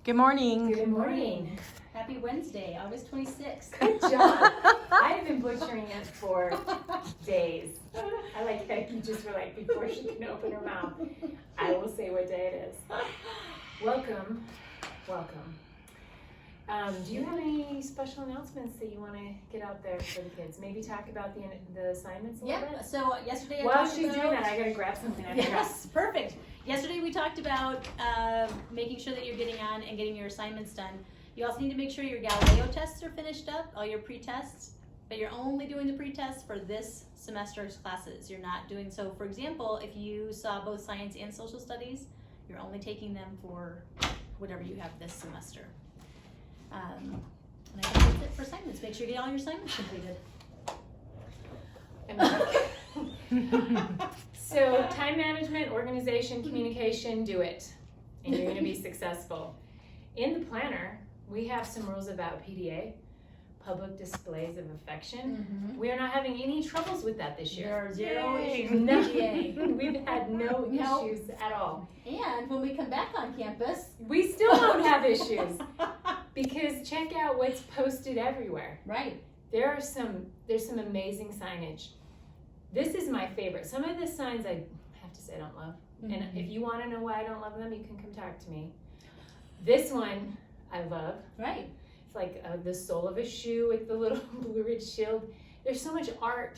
Good morning. Good morning. Happy Wednesday, August 26th. Good job. I've been butchering it for days. I like how you just were like, before she can open her mouth, I will say what day it is. Welcome. Do you have any special announcements that you want to get out there for the kids? Maybe talk about the assignments a little bit? So yesterday While she's doing that, I gotta grab something. Yes, perfect. Yesterday we talked about making sure that you're getting on and getting your assignments done. You also need to make sure your Galileo tests are finished up, all your pre-tests, but you're only doing the pre-tests for this semester's classes. You're not doing, so for example, if you saw both science and social studies, you're only taking them for whatever you have this semester. And I think that's it for assignments. Make sure you get all your assignments completed. So time management, organization, communication, do it. And you're gonna be successful. In the planner, we have some rules about PDA, public displays of affection. Mm-hmm. We are not having any troubles with that this year. There are zero Yay. issues with PDA. We've had no No. issues at all. And when we come back on campus, We still don't have issues because check out what's posted everywhere. right? There's some amazing signage. This is my favorite. Some of the signs I have to say I don't love. And if you want to know why I don't love them, you can come talk to me. This one I love. Right. It's like the sole of a shoe with the little Blue Ridge shield. There's so much art.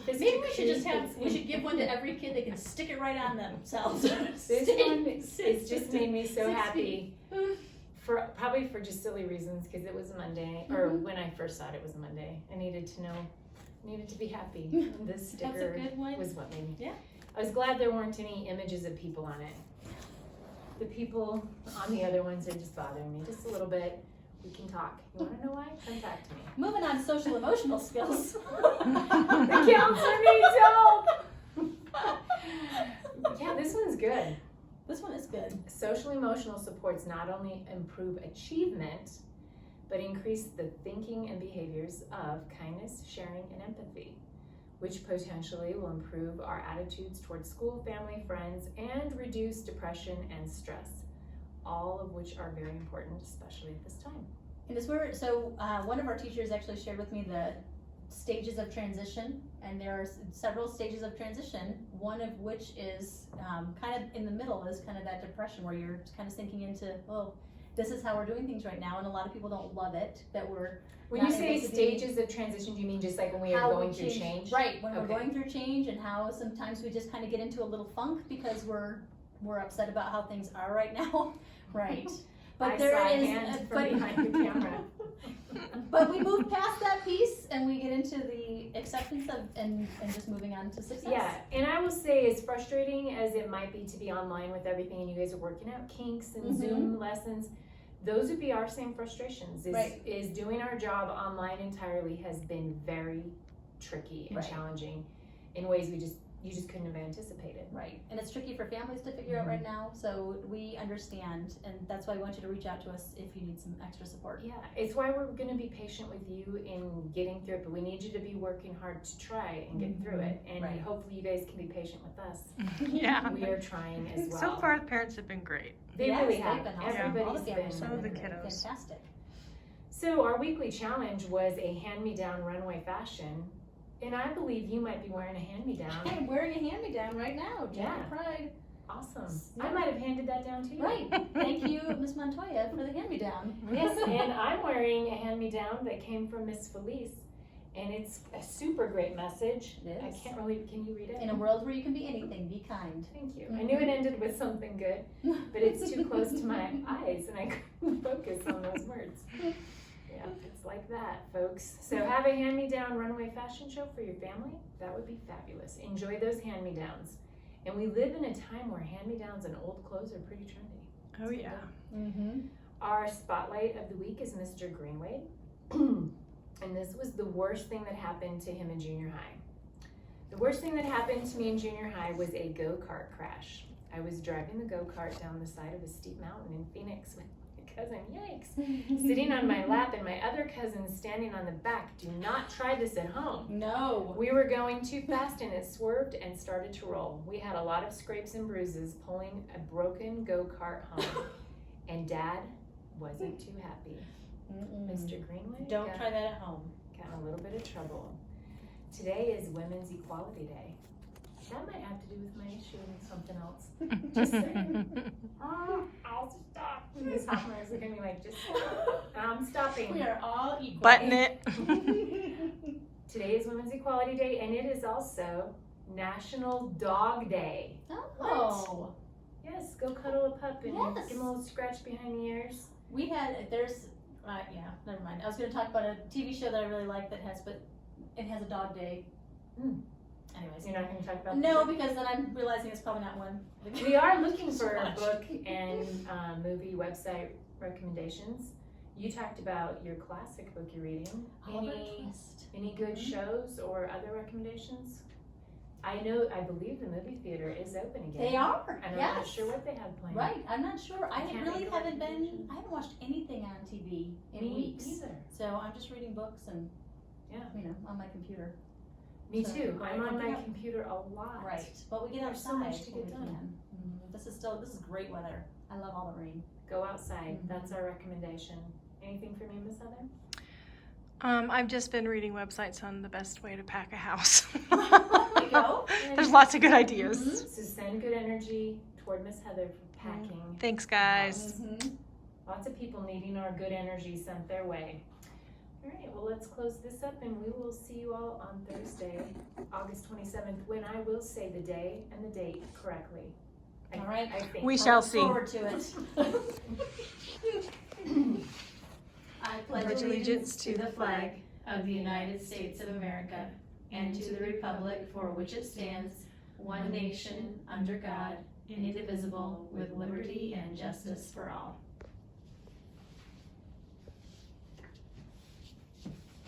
Maybe we should give one to every kid. They can stick it right on themselves. This one it's just made me so happy. Probably for just silly reasons, because it was a Monday, or when I first thought it was a Monday. I needed to be happy. This sticker That's a good one. was what made me. Yeah. I was glad there weren't any images of people on it. The people on the other ones are just bothering me just a little bit. We can talk. You want to know why? Come talk to me. Moving on to social emotional skills. The counselor needs help. Yeah, this one's good. This one is good. Social emotional supports not only improve achievement, but increase the thinking and behaviors of kindness, sharing, and empathy, which potentially will improve our attitudes towards school, family, friends, and reduce depression and stress, all of which are very important, especially at this time. And one of our teachers actually shared with me the stages of transition, and there are several stages of transition, one of which is kind of in the middle is kind of that depression where you're kind of sinking into, this is how we're doing things right now, and a lot of people don't love it, that we're When you say stages of transition, do you mean just like when we are going through change? Right, when we're going through change, and how sometimes we just kind of get into a little funk because we're upset about how things are right now. Right. But I there saw is, hands from behind the camera. but we move past that piece and we get into the acceptance of and just moving on to success. Yeah, and I will say, as frustrating as it might be to be online with everything, and you guys are working out kinks and Zoom lessons, those would be our same frustrations. Is doing our job online entirely has been very tricky and challenging in ways you just couldn't have anticipated. Right, and it's tricky for families to figure out right now, so we understand, and that's why I want you to reach out to us if you need some extra support. Yeah, it's why we're going to be patient with you in getting through it, but we need you to be working hard to try and get through it, and hopefully you guys can be patient with us. Yeah. We are trying as well. So far, the parents have been great. They really have. Been awesome. Everybody's All the families been. have So the been kiddos. fantastic. So our weekly challenge was a hand-me-down runway fashion. And I believe you might be wearing a hand-me-down. I'm wearing a hand-me-down right now. Yeah. Pride. Awesome. I might have handed that down to you. Right. Thank you, Miss Montoya, for the hand-me-down. Yes, and I'm wearing a hand-me-down that came from Miss Felice. And it's a super great message. It I is. can't really, can you read it? In a world where you can be anything, be kind. Thank you. I knew it ended with something good, but it's too close to my eyes and I couldn't focus on those words. Yeah, it's like that, folks. So have a hand-me-down runway fashion show for your family. That would be fabulous. Enjoy those hand-me-downs. And we live in a time where hand-me-downs and old clothes are pretty trendy. Oh, yeah. Our spotlight of the week is Mr. Greenway. And this was the worst thing that happened to him in junior high. The worst thing that happened to me in junior high was a go-kart crash. I was driving the go-kart down the side of a steep mountain in Phoenix with cousin, yikes, sitting on my lap and my other cousin standing on the back. Do not try this at home. No. We were going too fast and it swerved and started to roll. We had a lot of scrapes and bruises pulling a broken go-kart home. And Dad wasn't too happy. Mr. Greenway Don't got try that at home. in a little bit of trouble. Today is Women's Equality Day. That might have to do with my issue and something else. Just saying. I'll stop. Miss Hoffman is looking at me like, just stop. I'm stopping. We are all equal. Button it. Today is Women's Equality Day, and it is also National Dog Day. Oh. Yes, go cuddle a pup and Yes. give him a little scratch behind the ears. Yeah, never mind. I was going to talk about a TV show that I really like that has a dog day. Anyways. You're not going to talk about No, that? because then I'm realizing it's probably not one. We are looking for Watch. book and movie website recommendations. You talked about your classic book you're reading. Any good shows or other recommendations? I believe the movie theater is open again. They are. And Yes. I'm not sure what they have planned. Right, I'm not sure. I Can't really make a haven't recommendation. I haven't watched anything on TV in Me weeks. either. So I'm just reading books and, Yeah. on my computer. Me So, too. I'm on my yeah. computer a lot. Right, but we get There's outside so much to when get we done. can. This is great weather. I love all the rain. Go outside. Mhm. That's our recommendation. Anything from you, Miss Heather? I've just been reading websites on the best way to pack a house. There you go. There's lots of good ideas. So send good energy toward Miss Heather for packing. Thanks, guys. Lots of people needing our good energy sent their way. All right, well, let's close this up and we will see you all on Thursday, August 27th, when I will say the day and the date correctly. All right. I think. We shall Look see. forward to it. I pledge allegiance to the flag of the United States of America and to the republic for which it stands, one nation, under God, indivisible, with liberty and justice for all.